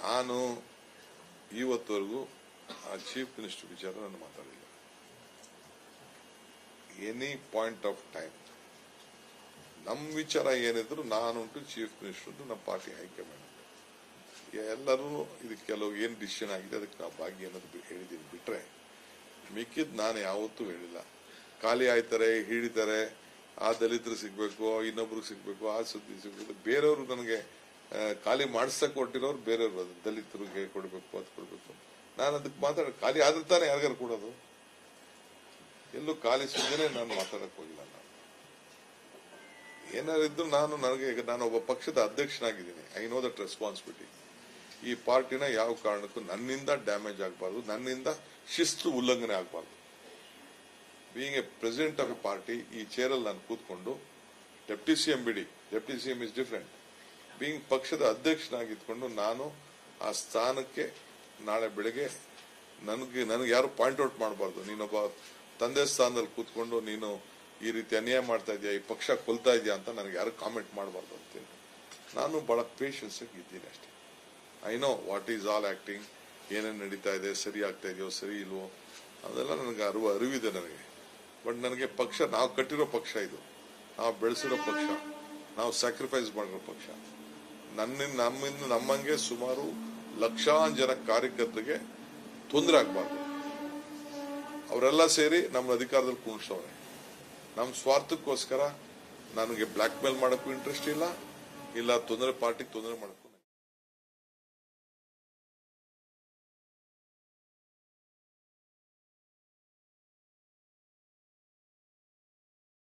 ನಾನು ಇವತ್ತವರೆಗೂ ಆ chief minister ವಿಚಾರ ನಾನು ಮಾತಾಡಿಲ್ಲ. ಎನಿ ಪಾಯಿಂಟ್ ಆಫ್ ಟೈಮ್ ನಮ್ಮ ವಿಚಾರ ಏನಿದ್ರು ನಾನುಂಟು, ಚೀಫ್ ಮಿನಿಸ್ಟರ್, ನಮ್ಮ ಪಾರ್ಟಿ ಹೈಕಮಾಂಡ್ ಎಲ್ಲರೂ ಇದಕ್ಕೆ ಕೆಲವು ಏನು ಡಿಸಿಷನ್ ಆಗಿದೆ ಅದಕ್ಕೆ ನಾವು ಭಾಗ್ಯ ಅನ್ನೋದು ಹೇಳಿದ್ದೀನಿ. ಬಿಟ್ರೆ ಮಿಕ್ಕಿದ್ ನಾನು ಯಾವತ್ತೂ ಹೇಳಿಲ್ಲ. ಖಾಲಿ ಆಯ್ತಾರೆ, ಹಿಡಿತಾರೆ, ಆ ದಲಿತರು ಸಿಗ್ಬೇಕು, ಇನ್ನೊಬ್ರಿಗೆ ಸಿಗ್ಬೇಕು, ಆ ಸುದ್ದಿ ಸಿಗ್ಬೇಕು. ಬೇರೆಯವರು ನನಗೆ ಖಾಲಿ ಮಾಡಿಸಕ್ ಹೊಟ್ಟಿರೋರು ಬೇರೆಯವರು, ದಲಿತರಿಗೆ ಕೊಡ್ಬೇಕು, ಅದು ಕೊಡ್ಬೇಕು. ನಾನು ಅದಕ್ಕೆ ಖಾಲಿ ಆದ್ರೆ ತಾನೇ ಯಾರಿಗಾರು ಕೊಡೋದು. ಎಲ್ಲೂ ಖಾಲಿ ಸುಮ್ಮನೆ ನಾನು ಮಾತಾಡಕ್ ಹೋಗಿಲ್ಲ. ನಾನು ಏನಾರಿದ್ರು ನಾನು ಒಬ್ಬ ಪಕ್ಷದ ಅಧ್ಯಕ್ಷನಾಗಿದ್ದೀನಿ. I know that responsibility. ಈ ಪಾರ್ಟಿನ ಯಾವ ಕಾರಣಕ್ಕೂ ನನ್ನಿಂದ ಡ್ಯಾಮೇಜ್ ಆಗಬಾರ್ದು, ನನ್ನಿಂದ ಶಿಸ್ತು ಉಲ್ಲಂಘನೆ ಆಗಬಾರ್ದು. Being A president of A party, ಈ ಚೇರಲ್ಲಿ ನಾನು ಕೂತ್ಕೊಂಡು ಡೆಪ್ಟಿ ಸಿಎಂ ಬಿಡಿ, deputy CM is different. Being ಪಕ್ಷದ ಅಧ್ಯಕ್ಷನಾಗಿದ್ಕೊಂಡು ನಾನು ಆ ಸ್ಥಾನಕ್ಕೆ ನಾಳೆ ಬೆಳಗ್ಗೆ ನನಗೆ ಯಾರು ಪಾಯಿಂಟ್ ಔಟ್ ಮಾಡಬಾರ್ದು. ನೀನೊಬ್ಬ ತಂದೆ ಸ್ಥಾನದಲ್ಲಿ ಕೂತ್ಕೊಂಡು ನೀನು ಈ ರೀತಿ ಅನ್ಯಾಯ ಮಾಡ್ತಾ ಇದೆಯಾ, ಈ ಪಕ್ಷ ಕೊಲ್ತಾ ಇದೆಯಾ ಅಂತ ನನಗೆ ಯಾರು ಕಾಮೆಂಟ್ ಮಾಡಬಾರ್ದು ಅಂತೇಳಿ ನಾನು ಬಹಳ ಪೇಷನ್ಸ್ ಇದ್ದೀನಿ ಅಷ್ಟೇ. I know what is all acting, ಏನೇನು ನಡೀತಾ ಇದೆ, ಸರಿ ಆಗ್ತಾ ಇದೆಯೋ ಸರಿ ಇಲ್ವೋ ಅದೆಲ್ಲ ನನಗೆ ಅರಿವಿದೆ ನನಗೆ. ಬಟ್ ನನಗೆ ಪಕ್ಷ, ನಾವು ಕಟ್ಟಿರೋ ಪಕ್ಷ ಇದು, ನಾವು ಬೆಳೆಸಿರೋ ಪಕ್ಷ, ನಾವು ಸ್ಯಾಕ್ರಿಫೈಸ್ ಮಾಡಿರೋ ಪಕ್ಷ. ನಮ್ಮಂಗೆ ಸುಮಾರು ಲಕ್ಷಾಂತರ ಜನ ಕಾರ್ಯಕರ್ತರಿಗೆ ತೊಂದರೆ ಆಗಬಾರ್ದು. ಅವರೆಲ್ಲ ಸೇರಿ ನಮ್ಮ ಅಧಿಕಾರದಲ್ಲಿ ಕುಣಿಸೋರೆ. ನಮ್ಮ ಸ್ವಾರ್ಥಕ್ಕೋಸ್ಕರ ನನಗೆ ಬ್ಲಾಕ್ ಮೇಲ್ ಮಾಡೋಕ್ಕೂ ಇಂಟ್ರೆಸ್ಟ್ ಇಲ್ಲ, ಪಾರ್ಟಿಗೆ ತೊಂದರೆ ಮಾಡೋಕ್ಕೂ